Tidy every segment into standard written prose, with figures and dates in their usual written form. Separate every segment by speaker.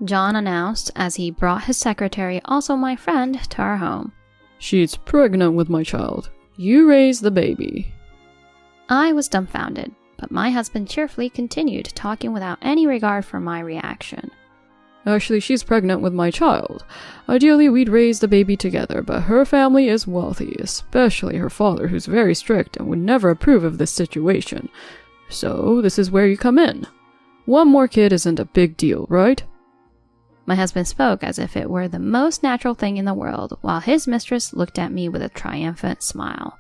Speaker 1: John announced as he brought his secretary, also my friend, to our home.
Speaker 2: "She's pregnant with my child. You raise the baby."
Speaker 1: I was dumbfounded, but my husband cheerfully continued talking without any regard for my reaction.
Speaker 2: "Actually, she's pregnant with my child. Ideally, we'd raise the baby together, but her family is wealthy, especially her father, who's very strict and would never approve of this situation. So, this is where you come in. One more kid isn't a big deal, right?"
Speaker 1: My husband spoke as if it were the most natural thing in the world, while his mistress looked at me with a triumphant smile.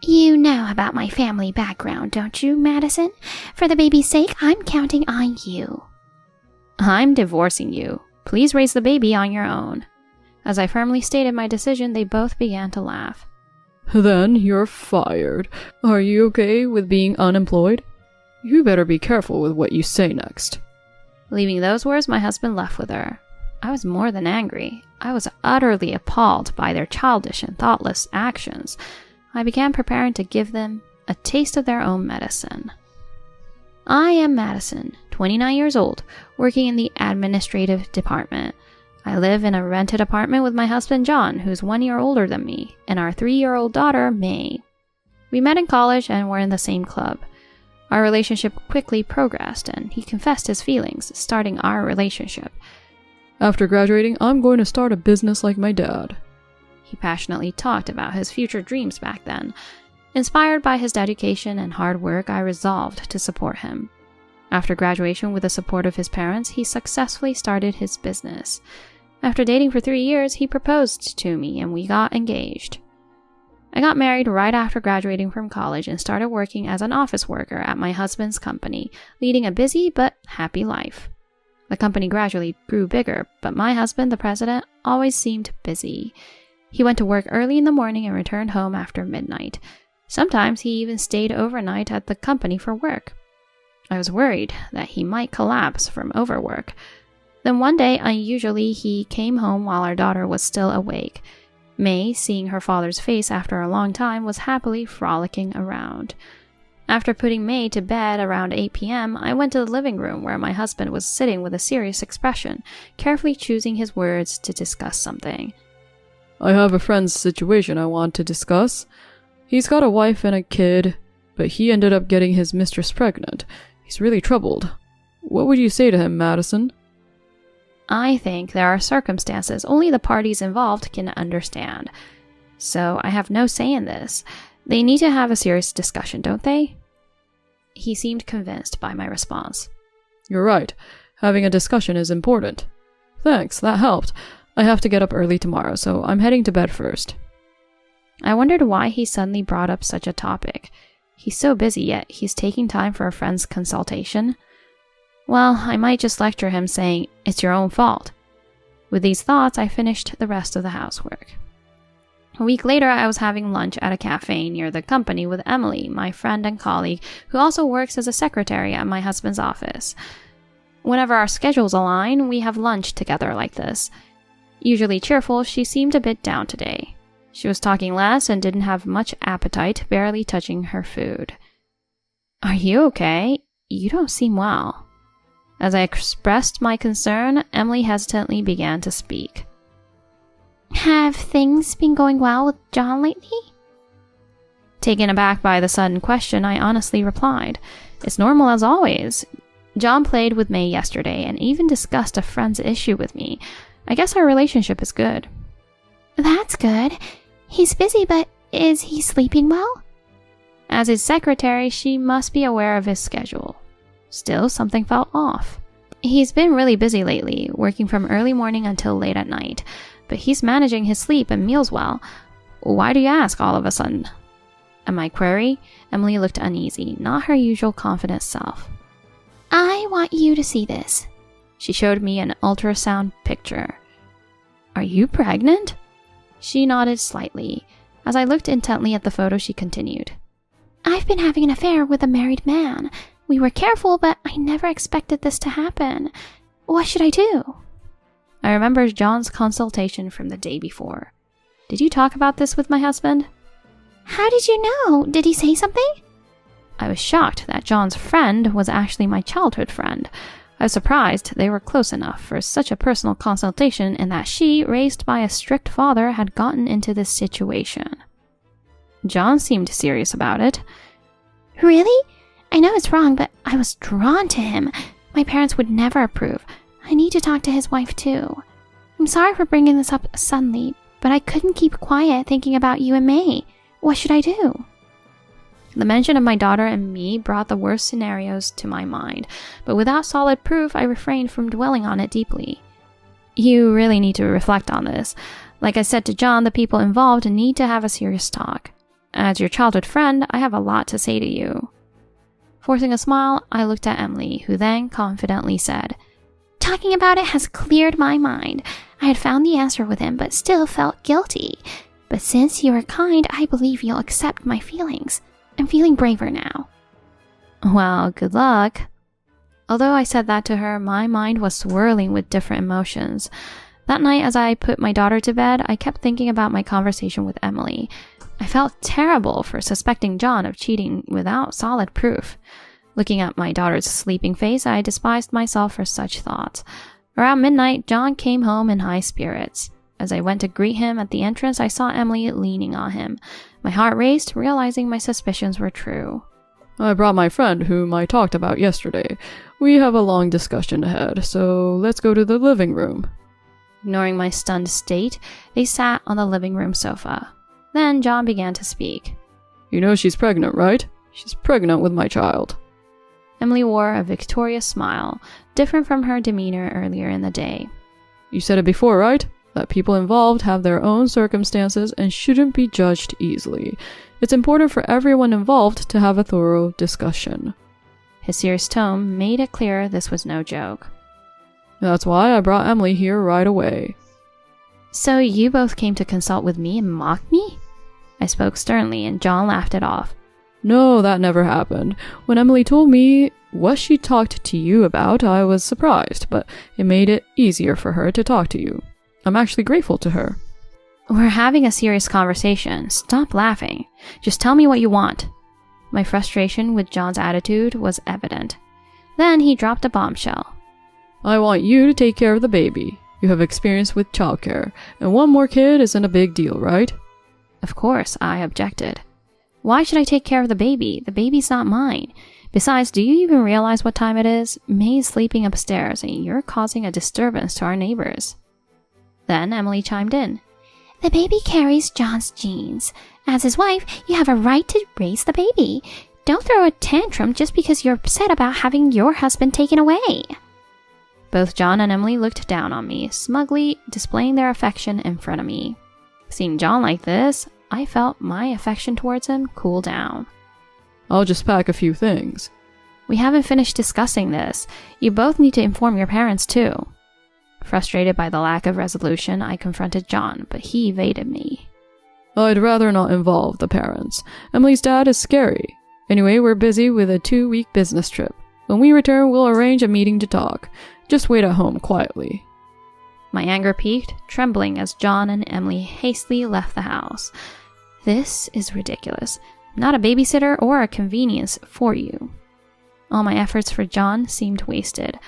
Speaker 3: "You know about my family background, don't you, Madison? For the baby's sake, I'm counting on you."
Speaker 1: "I'm divorcing you. Please raise the baby on your own." As I firmly stated my decision, they both began to laugh.
Speaker 2: "Then you're fired. Are you okay with being unemployed? You better be careful with what you say next."
Speaker 1: Leaving those words, my husband left with her. I was more than angry. I was utterly appalled by their childish and thoughtless actions. I began preparing to give them a taste of their own medicine. I am Madison, 29 years old, working in the administrative department. I live in a rented apartment with my husband John, who's 1 year older than me, and our 3-year-old daughter, May. We met in college and were in the same club. Our relationship quickly progressed, and he confessed his feelings, starting our relationship.
Speaker 2: "After graduating, I'm going to start a business like my dad."
Speaker 1: He passionately talked about his future dreams back then. Inspired by his dedication and hard work, I resolved to support him. After graduation, with the support of his parents, he successfully started his business. After dating for 3 years, he proposed to me and we got engaged. I got married right after graduating from college and started working as an office worker at my husband's company, leading a busy but happy life. The company gradually grew bigger, but my husband, the president, always seemed busy. He went to work early in the morning and returned home after midnight. Sometimes he even stayed overnight at the company for work. I was worried that he might collapse from overwork. Then one day, unusually, he came home while our daughter was still awake. May, seeing her father's face after a long time, was happily frolicking around. After putting May to bed around 8 p.m., I went to the living room where my husband was sitting with a serious expression, carefully choosing his words to discuss something.
Speaker 2: "I have a friend's situation I want to discuss. He's got a wife and a kid, but he ended up getting his mistress pregnant. He's really troubled. What would you say to him, Madison?"
Speaker 1: I think there are circumstances only the parties involved can understand. So I have no say in this. They need to have a serious discussion, don't they? He seemed convinced by my response.
Speaker 2: "You're right. Having a discussion is important. Thanks, that helped. I have to get up early tomorrow, so I'm heading to bed first."
Speaker 1: I wondered why he suddenly brought up such a topic. He's so busy, yet he's taking time for a friend's consultation. Well, I might just lecture him saying, "It's your own fault." With these thoughts, I finished the rest of the housework. A week later, I was having lunch at a cafe near the company with Emily, my friend and colleague, who also works as a secretary at my husband's office. Whenever our schedules align, we have lunch together like this. Usually cheerful, she seemed a bit down today. She was talking less and didn't have much appetite, barely touching her food. "Are you okay? You don't seem well." As I expressed my concern, Emily hesitantly began to speak.
Speaker 3: "Have things been going well with John lately?"
Speaker 1: Taken aback by the sudden question, I honestly replied, "It's normal as always. John played with May yesterday and even discussed a friend's issue with me. I guess our relationship is good."
Speaker 3: "That's good. He's busy, but is he sleeping well?"
Speaker 1: As his secretary, she must be aware of his schedule. Still, something felt off. He's been really busy lately, working from early morning until late at night, but he's managing his sleep and meals well. Why do you ask all of a sudden? At my query, Emily looked uneasy, not her usual confident self.
Speaker 3: "I want you to see this."
Speaker 1: She showed me an ultrasound picture. "Are you pregnant?" She nodded slightly. As I looked intently at the photo, she continued.
Speaker 3: "I've been having an affair with a married man. We were careful, but I never expected this to happen. What should I do?"
Speaker 1: I remembered John's consultation from the day before. "Did you talk about this with my husband?"
Speaker 3: "How did you know? Did he say something?"
Speaker 1: I was shocked that John's friend was actually my childhood friend. I was surprised they were close enough for such a personal consultation and that she, raised by a strict father, had gotten into this situation. John seemed serious about it.
Speaker 3: Really? I know it's wrong, but I was drawn to him. My parents would never approve. I need to talk to his wife too. I'm sorry for bringing this up suddenly, but I couldn't keep quiet thinking about you and May. What should I do?
Speaker 1: The mention of my daughter and me brought the worst scenarios to my mind, but without solid proof, I refrained from dwelling on it deeply. You really need to reflect on this. Like I said to John, the people involved need to have a serious talk. As your childhood friend, I have a lot to say to you. Forcing a smile, I looked at Emily, who then confidently said, Talking about it has cleared my mind. I had found the answer with him, but still felt guilty. But since you are kind, I believe you'll accept my feelings. I'm feeling braver now. Well, good luck. Although I said that to her, my mind was swirling with different emotions. That night, as I put my daughter to bed, I kept thinking about my conversation with Emily. I felt terrible for suspecting John of cheating without solid proof. Looking at my daughter's sleeping face, I despised myself for such thoughts. Around midnight, John came home in high spirits. As I went to greet him at the entrance, I saw Emily leaning on him. My heart raced, realizing my suspicions were true.
Speaker 2: I brought my friend whom I talked about yesterday. We have a long discussion ahead, so let's go to the living room.
Speaker 1: Ignoring my stunned state, they sat on the living room sofa. Then John began to speak.
Speaker 2: You know she's pregnant, right? She's pregnant with my child.
Speaker 1: Emily wore a victorious smile, different from her demeanor earlier in the day.
Speaker 2: You said it before, right? That people involved have their own circumstances and shouldn't be judged easily. It's important for everyone involved to have a thorough discussion.
Speaker 1: His serious tone made it clear this was no joke.
Speaker 2: That's why I brought Emily here right away.
Speaker 1: So you both came to consult with me and mock me? I spoke sternly and John laughed it off.
Speaker 2: No, that never happened. When Emily told me what she talked to you about, I was surprised, but it made it easier for her to talk to you. I'm actually grateful to her.
Speaker 1: We're having a serious conversation. Stop laughing. Just tell me what you want. My frustration with John's attitude was evident. Then he dropped a bombshell.
Speaker 2: I want you to take care of the baby. You have experience with childcare, and one more kid isn't a big deal, right?
Speaker 1: Of course, I objected. Why should I take care of the baby? The baby's not mine. Besides, do you even realize what time it is? May's sleeping upstairs, and you're causing a disturbance to our neighbors. Then Emily chimed in.
Speaker 3: The baby carries John's genes. As his wife, you have a right to raise the baby. Don't throw a tantrum just because you're upset about having your husband taken away.
Speaker 1: Both John and Emily looked down on me, smugly displaying their affection in front of me. Seeing John like this, I felt my affection towards him cool down.
Speaker 2: I'll just pack a few things.
Speaker 1: We haven't finished discussing this. You both need to inform your parents too. Frustrated by the lack of resolution, I confronted John, but he evaded me.
Speaker 2: I'd rather not involve the parents. Emily's dad is scary. Anyway, we're busy with a 2-week business trip. When we return, we'll arrange a meeting to talk. Just wait at home quietly.
Speaker 1: My anger peaked, trembling as John and Emily hastily left the house. This is ridiculous. I'm not a babysitter or a convenience for you. All my efforts for John seemed wasted.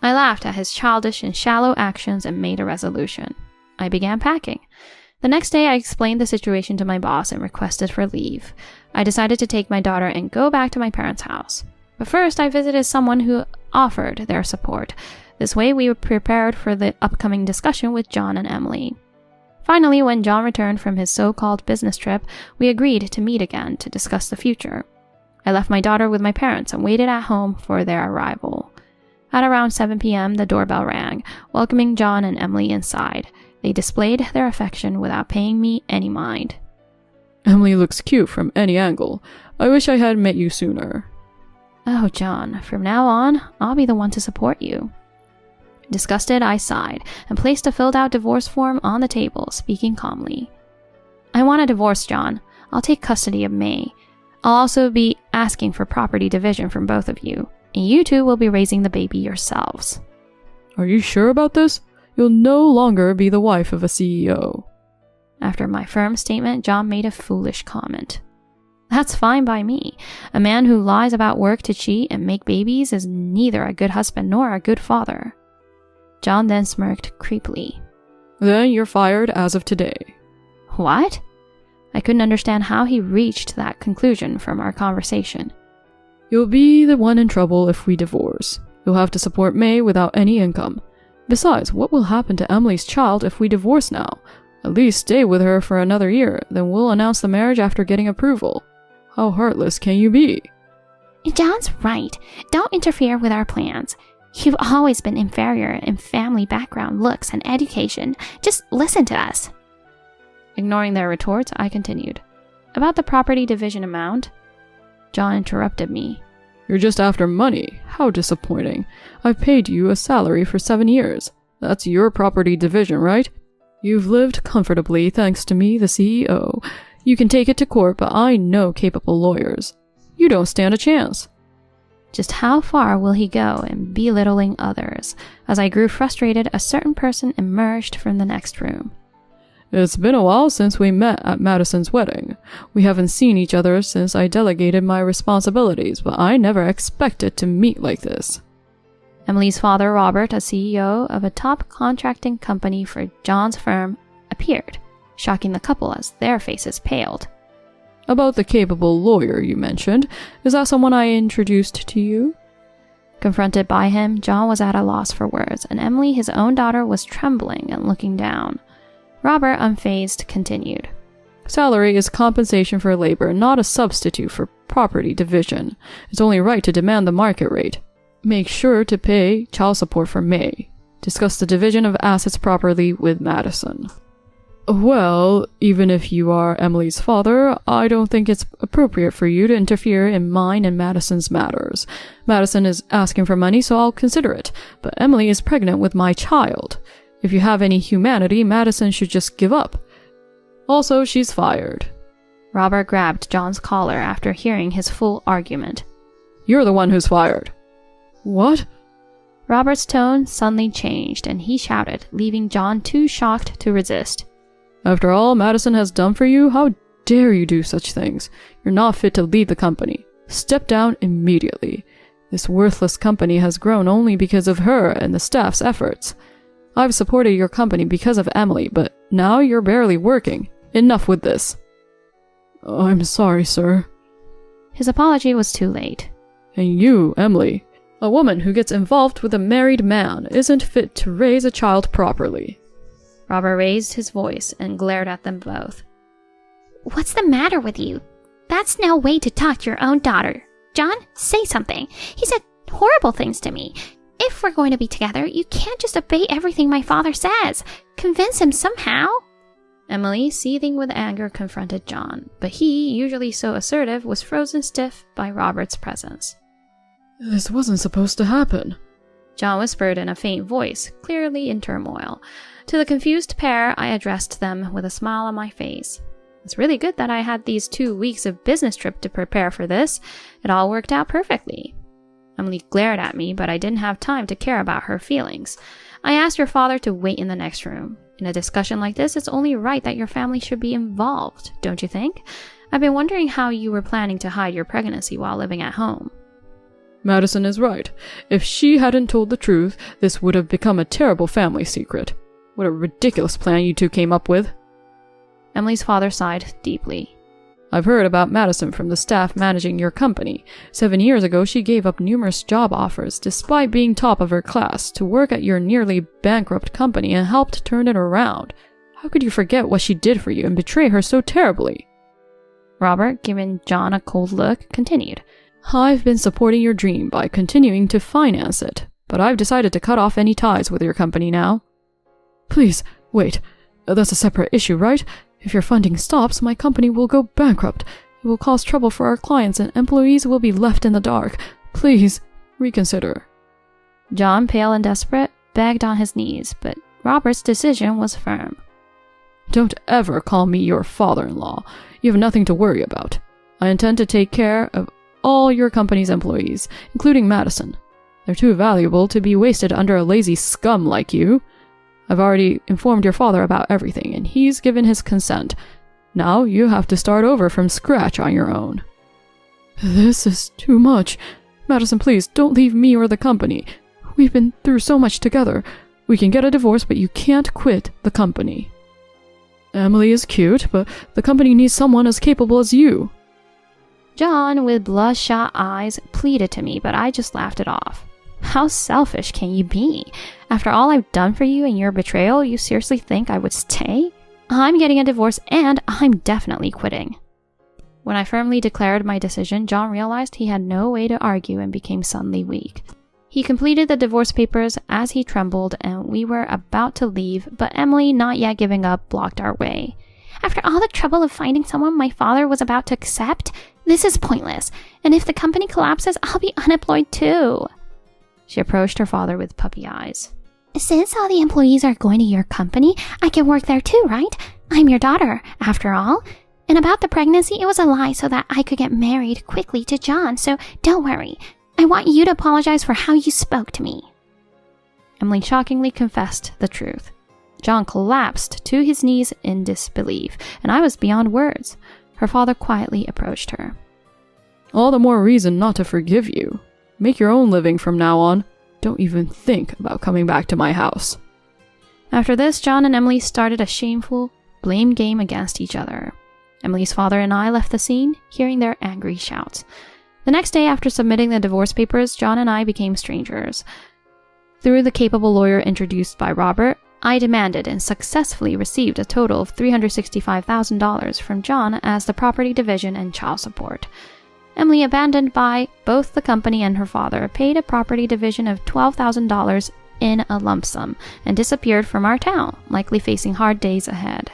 Speaker 1: I laughed at his childish and shallow actions and made a resolution. I began packing. The next day, I explained the situation to my boss and requested for leave. I decided to take my daughter and go back to my parents' house. But first, I visited someone who offered their support. This way, we were prepared for the upcoming discussion with John and Emily. Finally, when John returned from his so-called business trip, we agreed to meet again to discuss the future. I left my daughter with my parents and waited at home for their arrival. At around 7 p.m., the doorbell rang, welcoming John and Emily inside. They displayed their affection without paying me any mind.
Speaker 2: Emily looks cute from any angle. I wish I had met you sooner.
Speaker 1: Oh, John, from now on, I'll be the one to support you. Disgusted, I sighed and placed a filled-out divorce form on the table, speaking calmly. I want a divorce, John. I'll take custody of May. I'll also be asking for property division from both of you, and you two will be raising the baby yourselves.
Speaker 2: Are you sure about this? You'll no longer be the wife of a CEO.
Speaker 1: After my firm statement, John made a foolish comment. That's fine by me. A man who lies about work to cheat and make babies is neither a good husband nor a good father. John then smirked creepily.
Speaker 2: Then you're fired as of today.
Speaker 1: What? I couldn't understand how he reached that conclusion from our conversation.
Speaker 2: You'll be the one in trouble if we divorce. You'll have to support May without any income. Besides, what will happen to Emily's child if we divorce now? At least stay with her for another year, then we'll announce the marriage after getting approval. How heartless can you be?
Speaker 3: John's right. Don't interfere with our plans. You've always been inferior in family background, looks, and education. Just listen to us.
Speaker 1: Ignoring their retorts, I continued. About the property division amount? John interrupted me.
Speaker 2: You're just after money. How disappointing. I've paid you a salary for 7 years. That's your property division, right? You've lived comfortably thanks to me, the CEO. You can take it to court, but I know capable lawyers. You don't stand a chance.
Speaker 1: Just how far will he go in belittling others? As I grew frustrated, a certain person emerged from the next room.
Speaker 2: It's been a while since we met at Madison's wedding. We haven't seen each other since I delegated my responsibilities, but I never expected to meet like this.
Speaker 1: Emily's father, Robert, a CEO of a top contracting company for John's firm, appeared, shocking the couple as their faces paled.
Speaker 2: About the capable lawyer you mentioned, is that someone I introduced to you?
Speaker 1: Confronted by him, John was at a loss for words, and Emily, his own daughter, was trembling and looking down. Robert, unfazed, continued.
Speaker 2: Salary is compensation for labor, not a substitute for property division. It's only right to demand the market rate. Make sure to pay child support for May. Discuss the division of assets properly with Madison. Well, even if you are Emily's father, I don't think it's appropriate for you to interfere in mine and Madison's matters. Madison is asking for money, so I'll consider it, but Emily is pregnant with my child. If you have any humanity, Madison should just give up. Also, she's fired.
Speaker 1: Robert grabbed John's collar after hearing his full argument.
Speaker 2: You're the one who's fired. What?
Speaker 1: Robert's tone suddenly changed, and he shouted, leaving John too shocked to resist.
Speaker 2: After all Madison has done for you, how dare you do such things? You're not fit to lead the company. Step down immediately. This worthless company has grown only because of her and the staff's efforts. I've supported your company because of Emily, but now you're barely working. Enough with this. I'm sorry, sir.
Speaker 1: His apology was too late.
Speaker 2: And you, Emily, a woman who gets involved with a married man isn't fit to raise a child properly.
Speaker 1: Robert raised his voice and glared at them both.
Speaker 3: What's the matter with you? That's no way to talk to your own daughter. John, say something. He said horrible things to me. If we're going to be together, you can't just obey everything my father says. Convince him somehow.
Speaker 1: Emily, seething with anger, confronted John, but he, usually so assertive, was frozen stiff by Robert's presence.
Speaker 2: This wasn't supposed to happen.
Speaker 1: John whispered in a faint voice, clearly in turmoil. To the confused pair, I addressed them with a smile on my face. It's really good that I had these 2 weeks of business trip to prepare for this. It all worked out perfectly. Emily glared at me, but I didn't have time to care about her feelings. I asked your father to wait in the next room. In a discussion like this, it's only right that your family should be involved, don't you think? I've been wondering how you were planning to hide your pregnancy while living at home.
Speaker 2: Madison is right. If she hadn't told the truth, this would have become a terrible family secret. What a ridiculous plan you two came up with.
Speaker 1: Emily's father sighed deeply.
Speaker 2: I've heard about Madison from the staff managing your company. 7 years ago, she gave up numerous job offers, despite being top of her class, to work at your nearly bankrupt company and helped turn it around. How could you forget what she did for you and betray her so terribly?
Speaker 1: Robert, giving John a cold look, continued.
Speaker 2: I've been supporting your dream by continuing to finance it, but I've decided to cut off any ties with your company now. Please, wait. That's a separate issue, right? If your funding stops, my company will go bankrupt. It will cause trouble for our clients and employees will be left in the dark. Please, reconsider.
Speaker 1: John, pale and desperate, begged on his knees, but Robert's decision was firm.
Speaker 2: Don't ever call me your father-in-law. You have nothing to worry about. I intend to take care of all your company's employees, including Madison. They're too valuable to be wasted under a lazy scum like you. I've already informed your father about everything, and he's given his consent. Now you have to start over from scratch on your own. This is too much. Madison, please, don't leave me or the company. We've been through so much together. We can get a divorce, but you can't quit the company. Emily is cute, but the company needs someone as capable as you.
Speaker 1: John, with bloodshot eyes, pleaded to me, but I just laughed it off. How selfish can you be? After all I've done for you and your betrayal, you seriously think I would stay? I'm getting a divorce and I'm definitely quitting. When I firmly declared my decision, John realized he had no way to argue and became suddenly weak. He completed the divorce papers as he trembled, and we were about to leave, but Emily, not yet giving up, blocked our way.
Speaker 3: After all the trouble of finding someone my father was about to accept, this is pointless, and if the company collapses, I'll be unemployed too.
Speaker 1: She approached her father with puppy eyes.
Speaker 3: Since all the employees are going to your company, I can work there too, right? I'm your daughter, after all. And about the pregnancy, it was a lie so that I could get married quickly to John, so don't worry. I want you to apologize for how you spoke to me.
Speaker 1: Emily shockingly confessed the truth. John collapsed to his knees in disbelief, and I was beyond words. Her father quietly approached her.
Speaker 2: All the more reason not to forgive you. Make your own living from now on. Don't even think about coming back to my house.
Speaker 1: After this, John and Emily started a shameful blame game against each other. Emily's father and I left the scene, hearing their angry shouts. The next day, after submitting the divorce papers, John and I became strangers. Through the capable lawyer introduced by Robert, I demanded and successfully received a total of $365,000 from John as the property division and child support. Emily, abandoned by both the company and her father, paid a property division of $12,000 in a lump sum and disappeared from our town, likely facing hard days ahead.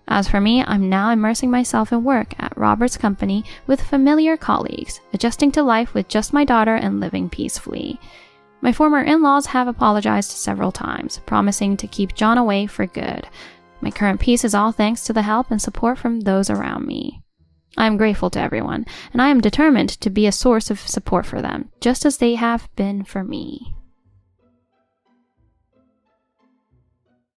Speaker 1: As for me, I'm now immersing myself in work at Robert's company with familiar colleagues, adjusting to life with just my daughter and living peacefully. My former in-laws have apologized several times, promising to keep John away for good. My current peace is all thanks to the help and support from those around me. I am grateful to everyone, and I am determined to be a source of support for them, just as they have been for me.